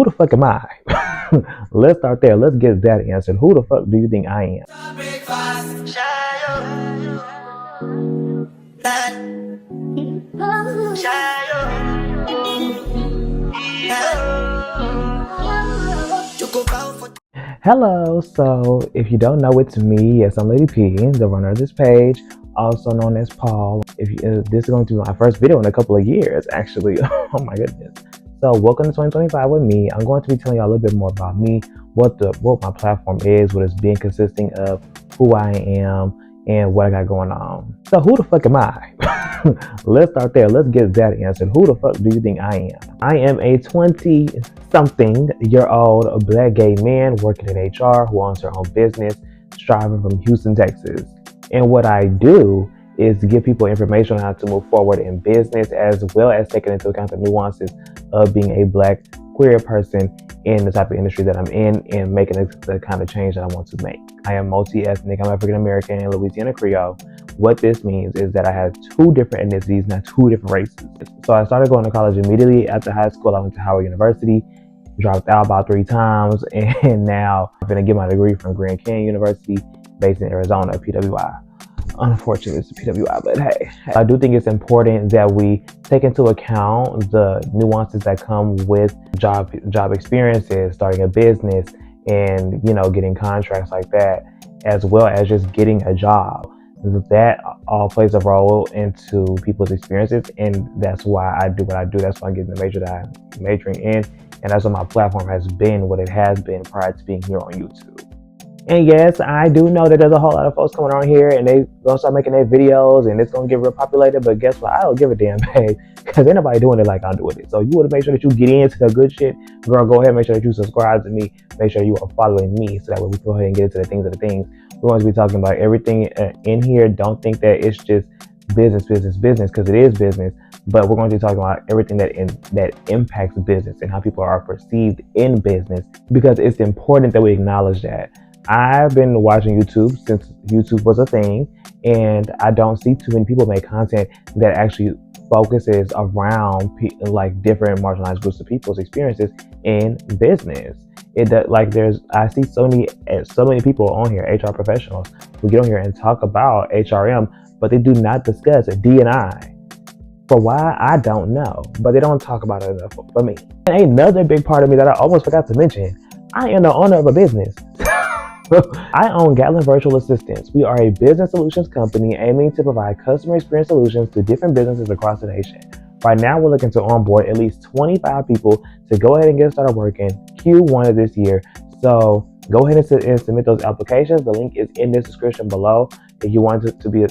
Who the fuck am I? Let's start there. Let's get that answered. Who the fuck do you think I am? Hello, so if you don't know, it's me. Yes, I'm Lady P, the runner of this page, also known as Paul. This is going to be my first video in a couple of years, actually. Oh my goodness. So welcome to 2025 with me. I'm going to be telling you a little bit more about me, what my platform is, what it's been consisting of, who I am, and what I got going on. So who the fuck am I? Let's start there. Let's get that answered. Who the fuck do you think I am? I am a 20-something-year-old black gay man working in HR who owns their own business, striving from Houston, Texas. And what I do is to give people information on how to move forward in business, as well as taking into account the nuances of being a black queer person in the type of industry that I'm in and making the kind of change that I want to make. I am multi-ethnic. I'm African American and Louisiana Creole. What this means is that I have two different ethnicities, not two different races. So I started going to college immediately after high school. I went to Howard University, dropped out about 3 times, and now I'm going to get my degree from Grand Canyon University based in Arizona, PWI. Unfortunately, it's a PWI, but hey, I do think it's important that we take into account the nuances that come with job experiences, starting a business, and getting contracts like that, as well as just getting a job. That all plays a role into people's experiences, and that's why I do what I do. That's why I get in the major that I'm majoring in, and that's why my platform has been what it has been prior to being here on YouTube. And yes, I do know that there's a whole lot of folks coming on here and they gonna start making their videos and it's gonna get real populated, but guess what? I don't give a damn, babe, because ain't nobody doing it like I'm doing it. So you want to make sure that you get into the good shit, girl, go ahead and make sure that you subscribe to me, make sure you are following me, so that way we go ahead and get into the things of the things. We're going to be talking about everything in here. Don't think that it's just business, because it is business, but we're going to be talking about everything that impacts business and how people are perceived in business, because it's important that we acknowledge that. I've been watching YouTube since YouTube was a thing, and I don't see too many people make content that actually focuses around like different marginalized groups of people's experiences in business. I see so many people on here, HR professionals, who get on here and talk about HRM, but they do not discuss D&I. For why, I don't know, but they don't talk about it enough for me. And another big part of me that I almost forgot to mention, I am the owner of a business. I own Gatlin Virtual Assistants. We are a business solutions company aiming to provide customer experience solutions to different businesses across the nation. Right now, we're looking to onboard at least 25 people to go ahead and get started working Q1 of this year. So go ahead and submit those applications. The link is in the description below. If you want to be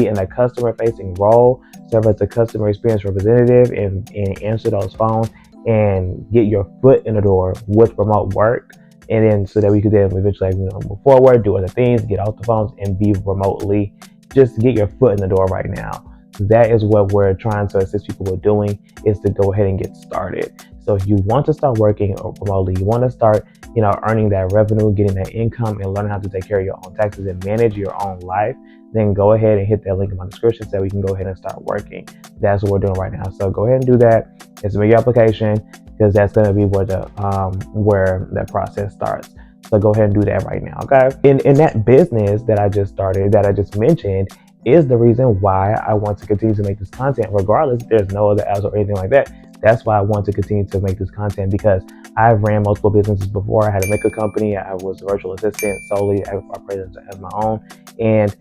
in a customer-facing role, serve as a customer experience representative and answer those phones and get your foot in the door with remote work. And then so that we could then eventually move forward, do other things, get off the phones and be remotely. Just get your foot in the door right now. That is what we're trying to assist people with doing, is to go ahead and get started. So if you want to start working remotely, you want to start, earning that revenue, getting that income, and learning how to take care of your own taxes and manage your own life, then go ahead and hit that link in my description so we can go ahead and start working. That's what we're doing right now. So go ahead and do that and submit your application, because that's going to be where that process starts. So go ahead and do that right now, okay? In that business that I just started, that I just mentioned, is the reason why I want to continue to make this content, regardless if there's no other ads or anything like that. That's why I want to continue to make this content, because I've ran multiple businesses before. I had a makeup company. I was a virtual assistant solely. I operated as my own. And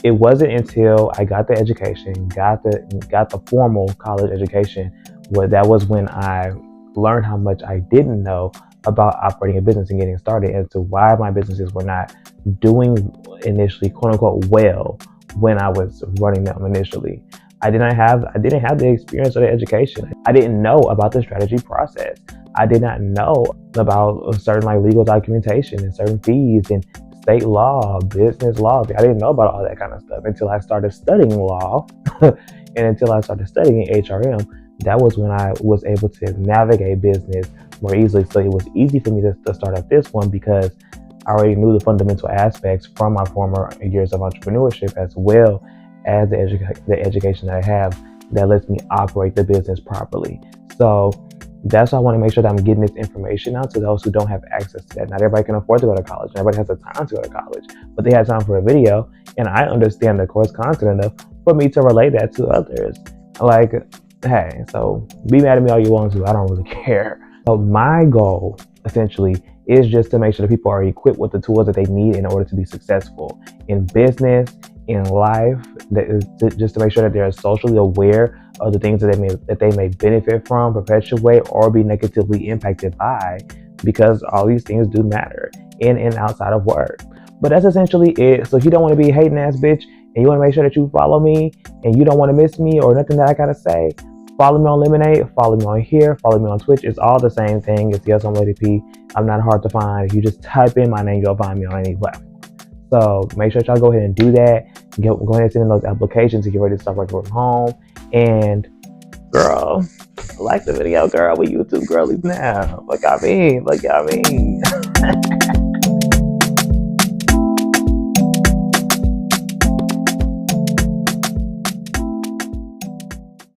it wasn't until I got the education, got the formal college education, that was when I learned how much I didn't know about operating a business and getting started, as to why my businesses were not doing initially, quote unquote, well when I was running them initially. I didn't have the experience or the education. I didn't know about the strategy process. I did not know about certain legal documentation and certain fees and state law, business law. I didn't know about all that kind of stuff until I started studying law and until I started studying HRM. That was when I was able to navigate business more easily. So it was easy for me to start up this one, because I already knew the fundamental aspects from my former years of entrepreneurship, as well as the education that I have that lets me operate the business properly. So That's why I want to make sure that I'm getting this information out to those who don't have access to that. Not everybody can afford to go to college. Not everybody has the time to go to college, but they have time for a video, and I understand the course content enough for me to relay that to others. Like, hey, so be mad at me all you want to. I don't really care. So my goal, essentially, is just to make sure that people are equipped with the tools that they need in order to be successful in business, in life, just to make sure that they're socially aware of the things that they may benefit from, perpetuate, or be negatively impacted by, because all these things do matter in and outside of work. But that's essentially it. So if you don't want to be a hating ass bitch and you want to make sure that you follow me and you don't want to miss me or nothing that I gotta say, follow me on Lemonade, follow me on here, follow me on Twitch. It's all the same thing. It's Yes, I'm Lady P. I'm not hard to find. If you just type in my name, you'll find me on any platform. So make sure y'all go ahead and do that. Go ahead and send in those applications to get ready to start working from home. And girl, like the video, girl. We YouTube girlies now. Like I mean.